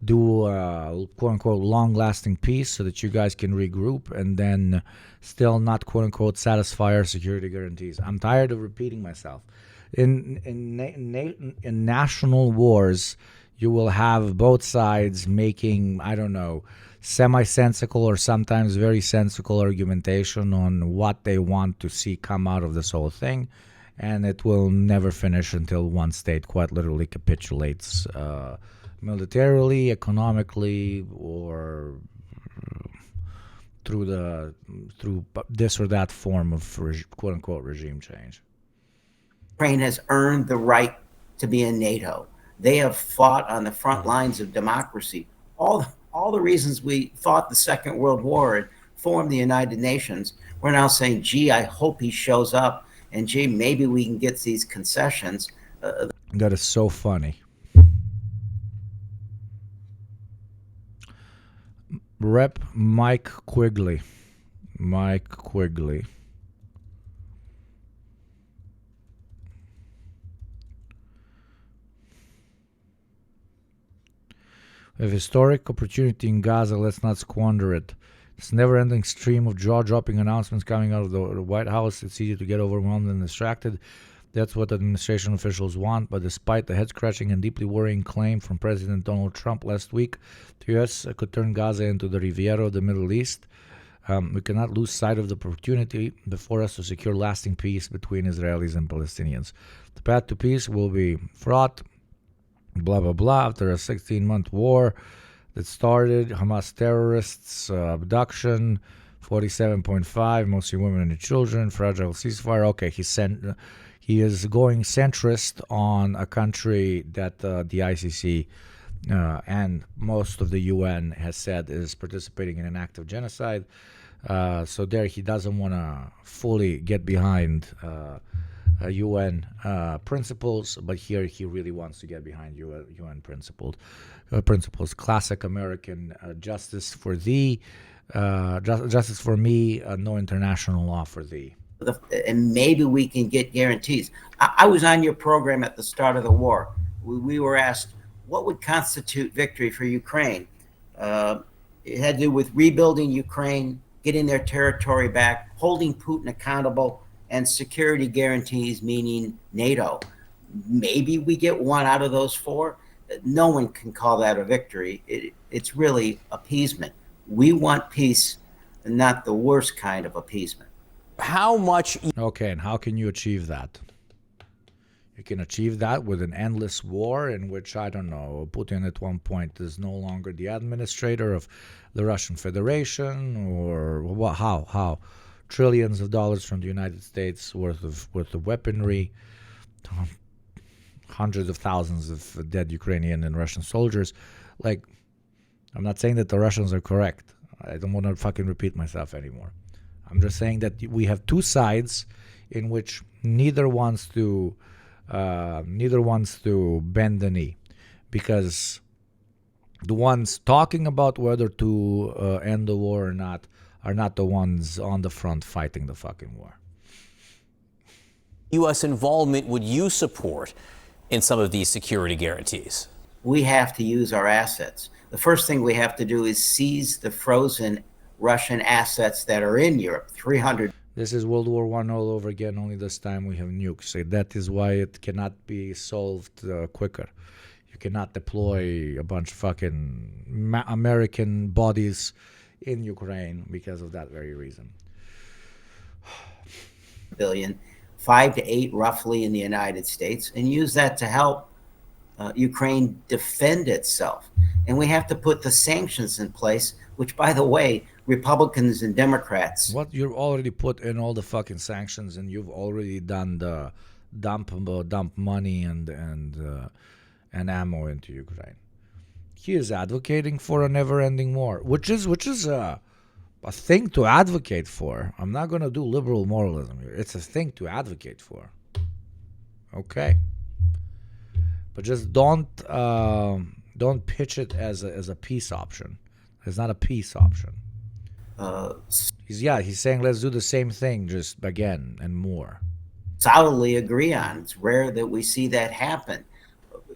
S1: do a quote-unquote long-lasting peace so that you guys can regroup and then still not quote-unquote satisfy our security guarantees. I'm tired of repeating myself. In national wars, you will have both sides making, I don't know, semi-sensical or sometimes very sensical argumentation on what they want to see come out of this whole thing, and it will never finish until one state quite literally capitulates militarily, economically, or through this or that form of quote-unquote regime change.
S11: Ukraine has earned the right to be in NATO. They have fought on the front lines of democracy. All the reasons we fought the Second World War and formed the United Nations, we're now saying, gee, I hope he shows up, and gee, maybe we can get these concessions.
S1: That is so funny. Rep Mike Quigley. Mike Quigley. We have historic opportunity in Gaza. Let's not squander it. This never-ending stream of jaw-dropping announcements coming out of the White House. It's easy to get overwhelmed and distracted. That's what administration officials want. But despite the head-scratching and deeply worrying claim from President Donald Trump last week, the U.S. could turn Gaza into the Riviera of the Middle East. We cannot lose sight of the opportunity before us to secure lasting peace between Israelis and Palestinians. The path to peace will be fraught, blah, blah, blah, after a 16-month war that started, Hamas terrorists, abduction, 47.5, mostly women and children, fragile ceasefire. Okay, he is going centrist on a country that the ICC and most of the UN has said is participating in an act of genocide. So there he doesn't want to fully get behind UN principles, but here he really wants to get behind UN principles. Classic American justice for thee, justice for me, no international law for thee.
S11: And maybe we can get guarantees. I was on your program at the start of the war. We were asked, what would constitute victory for Ukraine? It had to do with rebuilding Ukraine, getting their territory back, holding Putin accountable, and security guarantees, meaning NATO. Maybe we get one out of those four. No one can call that a victory. It's really appeasement. We want peace, and not the worst kind of appeasement.
S5: How much?
S1: Okay, and how can you achieve that? You can achieve that with an endless war in which, I don't know, Putin at one point is no longer the administrator of the Russian Federation, or what? How? Trillions of dollars from the United States worth of weaponry, hundreds of thousands of dead Ukrainian and Russian soldiers. Like, I'm not saying that the Russians are correct. I don't want to fucking repeat myself anymore. I'm just saying that we have two sides in which neither wants to bend the knee, because the ones talking about whether to end the war or not are not the ones on the front fighting the fucking war.
S5: U.S. involvement would you support in some of these security guarantees?
S11: We have to use our assets. The first thing we have to do is seize the frozen Russian assets that are in Europe, 300.
S1: This is World War I all over again, only this time we have nukes. So that is why it cannot be solved quicker. You cannot deploy a bunch of fucking American bodies in Ukraine because of that very reason.
S11: Billion, 5 to 8 roughly in the United States, and use that to help Ukraine defend itself. And we have to put the sanctions in place, which, by the way, Republicans and Democrats.
S1: What? You've already put in all the fucking sanctions, and you've already done the dump money and ammo into Ukraine. He is advocating for a never-ending war, which is a thing to advocate for. I'm not going to do liberal moralism here. It's a thing to advocate for. Okay. But just don't Don't pitch it as a peace option. It's not a peace option. He's saying let's do the same thing, just again and more.
S11: Solidly agree on. It's rare that we see that happen.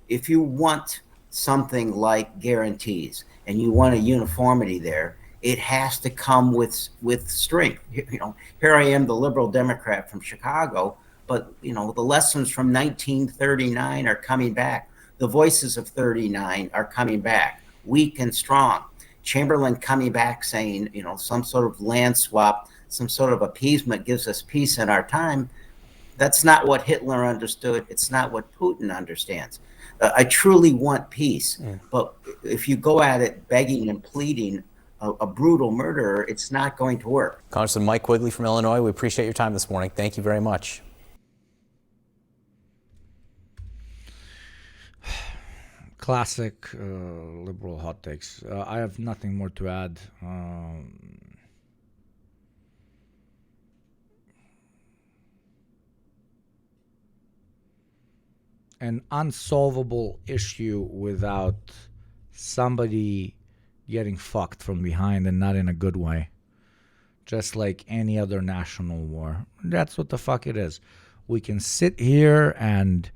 S11: If you want something like guarantees and you want a uniformity there, it has to come with strength. Here I am, the liberal Democrat from Chicago, but the lessons from 1939 are coming back. The voices of 39 are coming back, weak and strong. Chamberlain coming back saying, some sort of land swap, some sort of appeasement gives us peace in our time. That's not what Hitler understood. It's not what Putin understands. I truly want peace, but if you go at it begging and pleading a brutal murderer, it's not going to work.
S5: Congressman Mike Quigley from Illinois, we appreciate your time this morning. Thank you very much.
S1: Classic liberal hot takes. I have nothing more to add. An unsolvable issue without somebody getting fucked from behind, and not in a good way. Just like any other national war. That's what the fuck it is. We can sit here and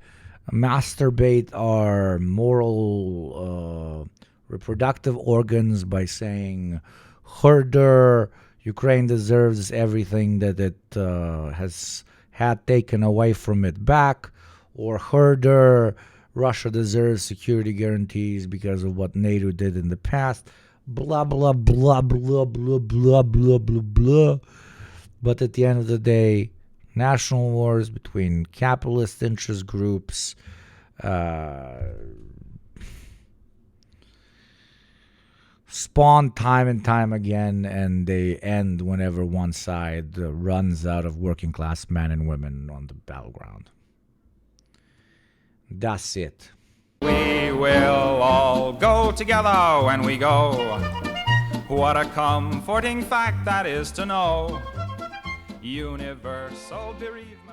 S1: masturbate our moral reproductive organs by saying, herder, Ukraine deserves everything that it has had taken away from it back, or herder, Russia deserves security guarantees because of what NATO did in the past. Blah, blah, blah, blah, blah, blah, blah, blah, blah. But at the end of the day, national wars between capitalist interest groups, spawn time and time again, and they end whenever one side runs out of working class men and women on the battleground. That's it.
S12: We will all go together when we go. What a comforting fact that is to know. Universal bereavement.